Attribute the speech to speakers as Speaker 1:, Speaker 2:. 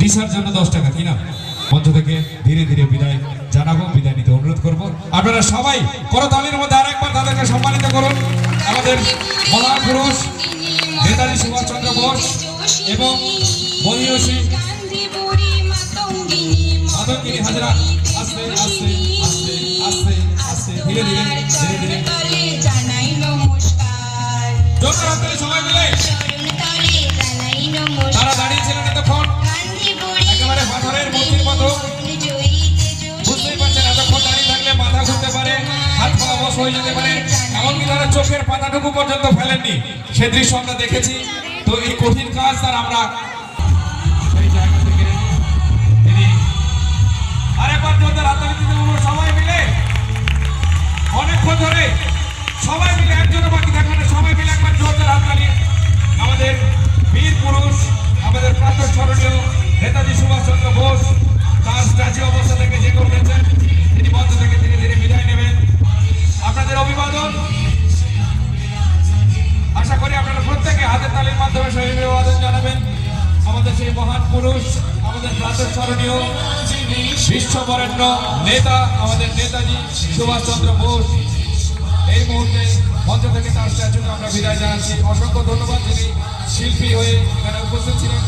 Speaker 1: ডিসার জন্য 10 টাকা কিনা মঞ্চ থেকে ধীরে ধীরে বিদায় জানাবো, বিদায় নিতে অনুরোধ করব। আপনারা সবাই করতালির মধ্যে আরেকবার তাদেরকে সম্মানিত করুন। আমাদের মহাপুরুষ নেতাজি সুভাষচন্দ্র বোস এবং মহিষী মাতঙ্গিনী হাজরা আস্তে আস্তে আস্তে আস্তে আস্তে ধীরে ধীরে ধীরে ধীরে সবাই মিলে তারা দাঁড়িয়েছিলেন এতক্ষণ একেবারে পাথরের মূর্তির মতো। বুঝতেই পারছেন এতক্ষণ দাঁড়িয়ে থাকলে মাথা ঘুরতে পারে, হাত পা অবশ হয়ে যেতে পারে, এমনকি তারা চোখের পাতাটুকু পর্যন্ত ফেলেননি। সে দৃশ্য আমরা দেখেছি। তো এই কঠিন কাজ তার আমরা সেই জায়গা থেকে তিনি আরেকবার জোরদার হাততালিতে সবাই মিলে অনেকক্ষণ ধরে সবাই মিলে একজনও বাকি থাকবে না, সবাই মিলে একবার জোরদার হাততালি আমাদের বীর পুরুষ, আমাদের প্রাতঃ স্মরণীয় নেতাজি সুভাষচন্দ্র বোস তার স্ট্যাচু অবস্থা থেকে যে করেছেন তিনি মঞ্চ থেকে ধীরে ধীরে বিদায় নেবেন। আপনাদের অভিবাদন আশা করি আপনারা প্রত্যেকে হাতের তালির মাধ্যমে সেই অভিবাদন জানাবেন। আমাদের সেই মহান পুরুষ, আমাদের প্রাতঃ স্মরণীয় বিশ্ববরেণ্য নেতা আমাদের নেতাজি সুভাষচন্দ্র বোস এই মুহূর্তে মঞ্চ থেকে তার স্ট্যাচুকে আমরা বিদায় জানাচ্ছি। অসংখ্য ধন্যবাদ যিনি শিল্পী হয়ে এখানে উপস্থিত ছিলেন।